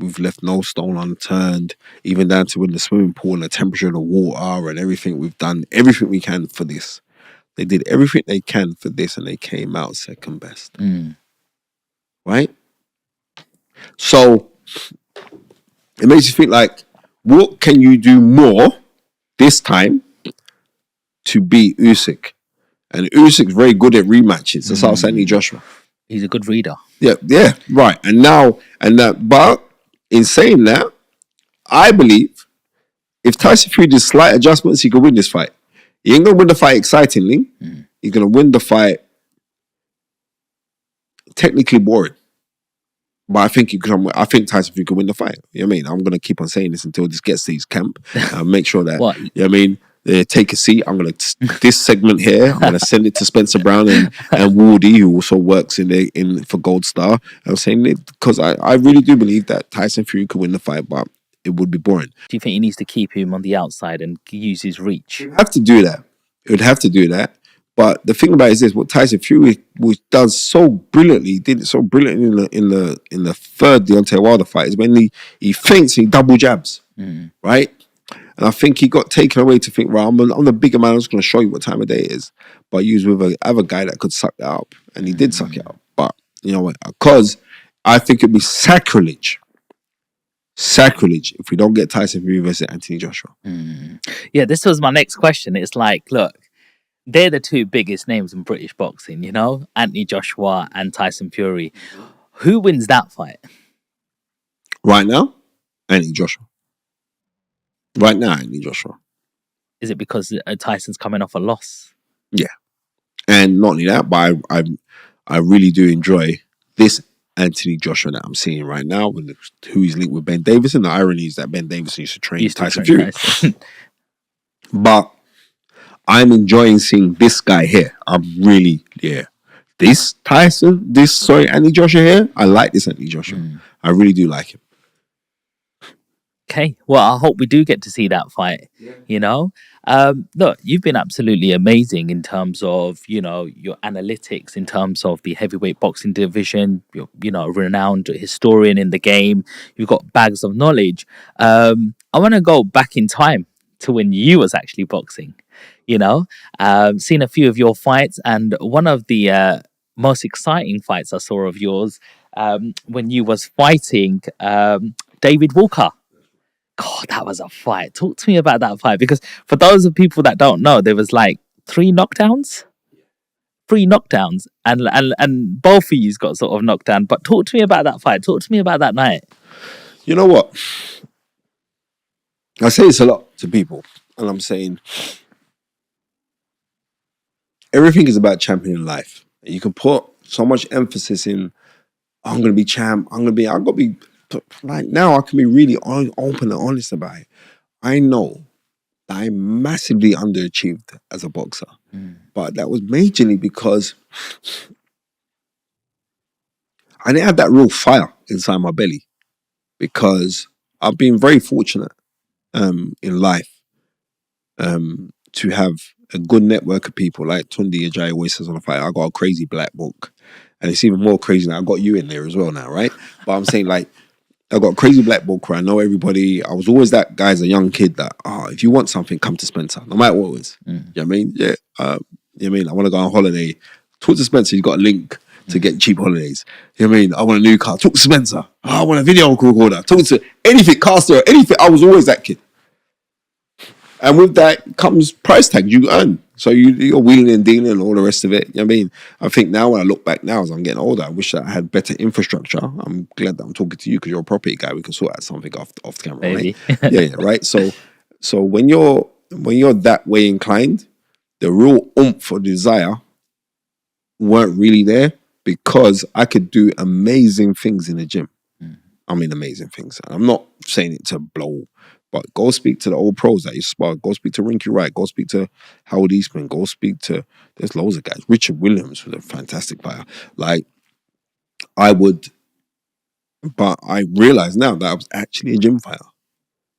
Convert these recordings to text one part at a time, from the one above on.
we've left no stone unturned, even down to in the swimming pool and the temperature of the water and everything. We've done everything we can for this. They did everything they can for this, and they came out second best. Right? So it makes you think like, what can you do more this time to beat Usyk? And Usyk's very good at rematches. That's how I was saying to Joshua. He's a good reader. Yeah, right. But in saying that, I believe if Tyson Fury did slight adjustments, he could win this fight. He ain't gonna win the fight excitingly. He's gonna win the fight technically boring. But I think Tyson Fury could win the fight. You know what I mean? I'm gonna keep on saying this until this gets to his camp. Make sure that What? You know what I mean? Take a seat. I'm gonna this segment here. I'm gonna send it to Spencer Brown and Woody, who also works in for Gold Star. I'm saying it because I really do believe that Tyson Fury could win the fight, but it would be boring. Do you think he needs to keep him on the outside and use his reach? It would have to do that. But the thing about it is this: what Tyson Fury does so brilliantly, did it so brilliantly in the third Deontay Wilder fight, is when he feints, he double jabs, right? And I think he got taken away to think, right, I'm the bigger man, I'm just going to show you what time of day it is. But he was with a other guy that could suck that up, and he did suck it up. But you know what? Because I think it'd be sacrilege if we don't get Tyson Fury versus Anthony Joshua. Yeah, this was my next question. It's like, look, they're the two biggest names in British boxing, you know? Anthony Joshua and Tyson Fury. Who wins that fight? Right now, Anthony Joshua. Right now, Anthony Joshua. Is it because Tyson's coming off a loss? Yeah. And not only that, but I really do enjoy this Anthony Joshua that I'm seeing right now, who he's linked with Ben Davison. The irony is that Ben Davison used to train Tyson Fury. But I'm enjoying seeing this guy here. I'm really, Anthony Joshua here. I like this Anthony Joshua. I really do like him. Okay, well, I hope we do get to see that fight, you know? Look, you've been absolutely amazing in terms of, you know, your analytics, in terms of the heavyweight boxing division. You're, you know, a renowned historian in the game. You've got bags of knowledge. I want to go back in time to when you was actually boxing, you know? Seen a few of your fights, and one of the most exciting fights I saw of yours when you was fighting David Walker. God, that was a fight. Talk to me about that fight, because for those of people that don't know, there was like three knockdowns, and both of you got sort of knocked down. But talk to me about that fight. Talk to me about that night. You know what? I say this a lot to people, and I'm saying everything is about championing life. You can put so much emphasis in, I'm going to be champ. I've got to be. Like now, I can be really open and honest about it. I know that I massively underachieved as a boxer, but that was majorly because I didn't have that real fire inside my belly. Because I've been very fortunate in life to have a good network of people. Like Tundi Ajayi always says on the fight, I got a crazy black book, and it's even more crazy now. I got you in there as well now, right? But I'm saying like, I got a crazy black book where I know everybody. I was always that guy as a young kid that, if you want something, come to Spencer, no matter what it was. You know what I mean? Yeah. You know what I mean? I want to go on holiday. Talk to Spencer, he's got a link to get cheap holidays. You know what I mean? I want a new car. Talk to Spencer. I want a video recorder. Talk to anything, caster, anything. I was always that kid. And with that comes price tags you earn. So you're wheeling and dealing and all the rest of it. You know what I mean? I think now when I look back now as I'm getting older, I wish that I had better infrastructure. I'm glad that I'm talking to you because you're a property guy. We can sort out something off the camera, Maybe. right? yeah, right? So when you're that way inclined, the real oomph or desire weren't really there because I could do amazing things in the gym. I mean, amazing things. And I'm not saying it to blow, but go speak to the old pros that you spar. Go speak to Rinky Wright. Go speak to Howard Eastman. Go speak to, there's loads of guys. Richard Williams was a fantastic player. Like, but I realize now that I was actually a gym fighter,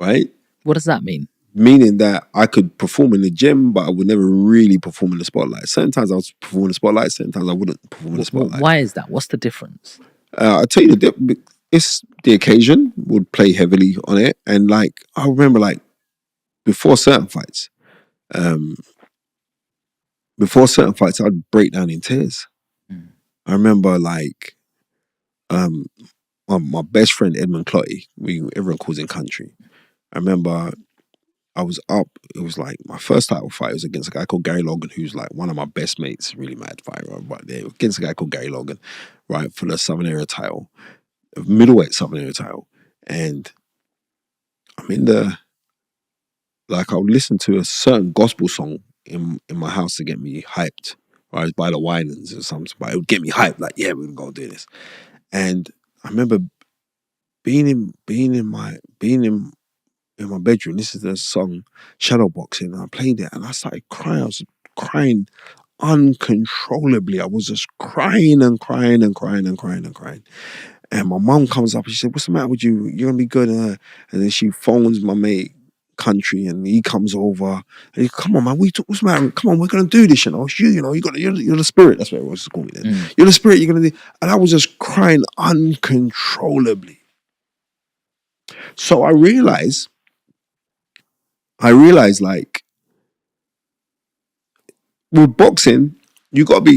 right? What does that mean? Meaning that I could perform in the gym, but I would never really perform in the spotlight. Certain times I was performing in the spotlight, certain times I wouldn't perform in the spotlight. Why is that? What's the difference? I'll tell you the difference. it's the occasion would play heavily on it, and like I remember, like before certain fights, um, I'd break down in tears. Mm. I remember like um, my best friend Edmund Clotty, everyone calls him Country. I remember I was up. It was like my first title fight was against a guy called Gary Logan, who's like one of my best mates, really mad fighter. Right there, against a guy called Gary Logan, right, for the Southern Area title, middleweight Southern Area title, and I'm in the like I would listen to a certain gospel song in my house to get me hyped. Right, by the Winans or something, but it would get me hyped. Like, yeah, we're gonna go do this. And I remember being in my bedroom. This is the song Shadowboxing, and I played it, and I started crying. I was crying uncontrollably. I was just crying and crying and crying and crying and crying. And my mum comes up and she said, "What's the matter with you? You're gonna be good." And then she phones my mate Country, and he comes over. And he, "Come on, man, what's the matter? Come on, we're gonna do this. It's you. You're the spirit." That's what it was called then. You're the spirit. You're gonna do. And I was just crying uncontrollably. So I realized like with boxing,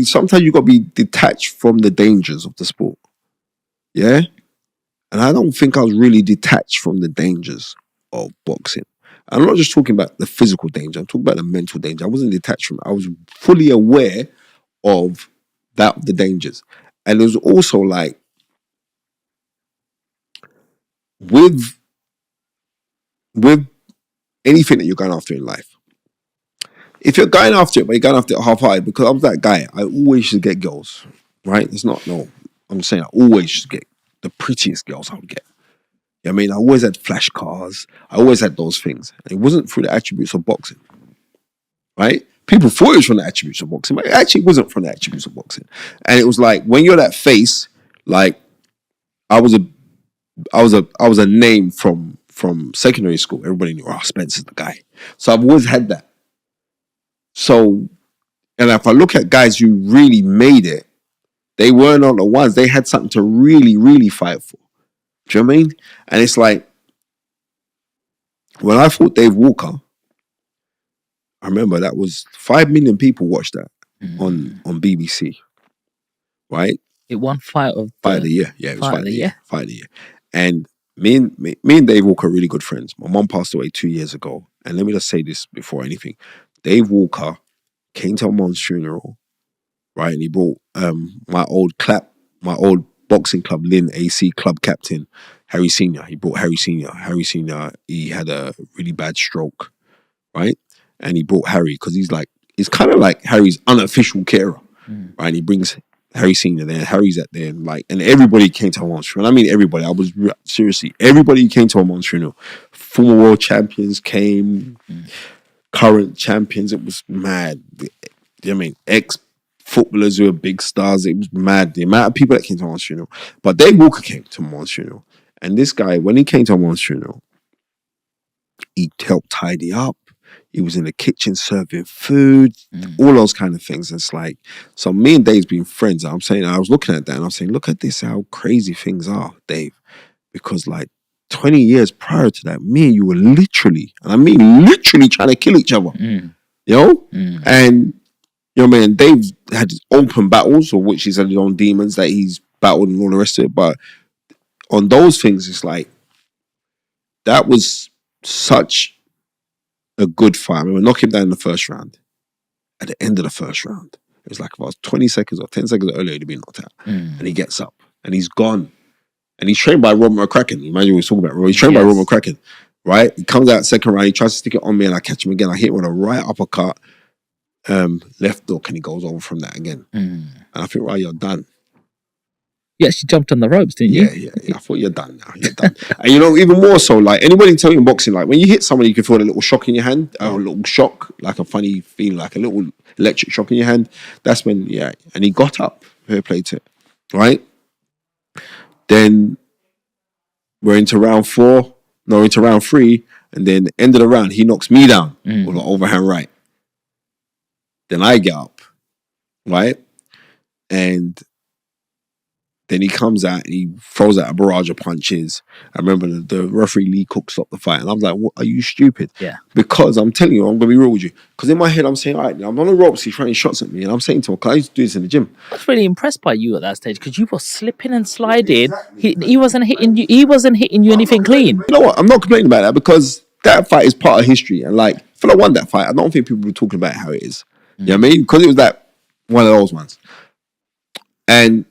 sometimes you gotta be detached from the dangers of the sport. Yeah. And I don't think I was really detached from the dangers of boxing. I'm not just talking about the physical danger, I'm talking about the mental danger. I wasn't detached from it. I was fully aware of the dangers. And it was also like with with anything that you're going after in life. If you're going after it, but you're going after it half-hearted, because I was that guy, I always used to get girls, right? It's not, no, I'm saying I always used to get the prettiest girls I would get. I mean, I always had flash cars. I always had those things. And it wasn't through the attributes of boxing, right? People thought it was from the attributes of boxing, but it actually wasn't from the attributes of boxing. And it was like, when you're that face, like, I was a name from secondary school. Everybody knew, oh, Spencer's the guy. So I've always had that. So, and if I look at guys who really made it, they weren't not the ones. They had something to really, really fight for. Do you know what I mean? And it's like, when I fought Dave Walker, I remember that was 5 million people watched that on BBC, right? It won fight of the year. Yeah, it was fight fight of of the the year. year. Fight of the year. And me and Dave Walker are really good friends. My mum passed away 2 years ago. And let me just say this before anything. Dave Walker came to my mum's funeral, right? And he brought my old boxing club, Lynn AC club captain, Harry Senior. He brought Harry Senior. Harry Senior, he had a really bad stroke, right? And he brought Harry because he's kind of like Harry's unofficial carer, right? And he brings Harry Senior there. Harry's at there, and everybody came to my mom's funeral. I mean, everybody. I was seriously, everybody came to my mom's funeral. Former world champions came, current champions. It was mad. I mean, ex footballers who were big stars. It was mad. The amount of people that came to my mom's funeral. But Dave Walker came to my mom's funeral, and this guy, when he came to my mom's funeral, he helped tidy up. He was in the kitchen serving food, all those kind of things. It's like, so me and Dave's been friends. I was looking at that and I'm saying, look at this, how crazy things are, Dave. Because like 20 years prior to that, me and you were literally, and I mean literally trying to kill each other. You know? And, you know what I mean? Dave had his open battles, or which he's had his own demons that he's battled and all the rest of it. But on those things, it's like, that was such a good fight. I remember knock him down in the first round. At the end of the first round, it was like if I was 20 seconds or 10 seconds earlier, he'd been knocked out. And he gets up and he's gone. And he's trained by Robert McCracken. Imagine we was talking about Robert. He's trained by Robert McCracken, right? He comes out second round, he tries to stick it on me, and I catch him again. I hit him with a right uppercut, left hook, and he goes over from that again. And I think, right, you're done. You actually jumped on the ropes, didn't you? Yeah. I thought, you're done now. You're done. And you know, even more so, like anybody tell you in boxing, like when you hit somebody, you can feel a little shock in your hand, a little shock, like a funny feeling, like a little electric shock in your hand. That's when, and he got up. Fair play to it, right? Then we're into round 3, and then end of the round, he knocks me down with an overhand right. Then I get up, right? And Then he comes out and he throws out a barrage of punches. I remember the referee Lee Cook stopped the fight, and I'm like, "What? Are you stupid?" Yeah. Because I'm telling you, I'm gonna be real with you. Because in my head, I'm saying, "All right, I'm on the ropes. He's throwing shots at me," and I'm saying to him, "Cause I used to do this in the gym." I was really impressed by you at that stage because you were slipping and sliding. He wasn't hitting you. He wasn't hitting you anything clean. You know what? I'm not complaining about that because that fight is part of history, and like, if I won that fight, I don't think people were talking about how it is. You know what I mean? Because it was that one of those ones. And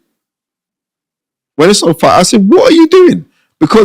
when I saw the fight, I said, "What are you doing?" Because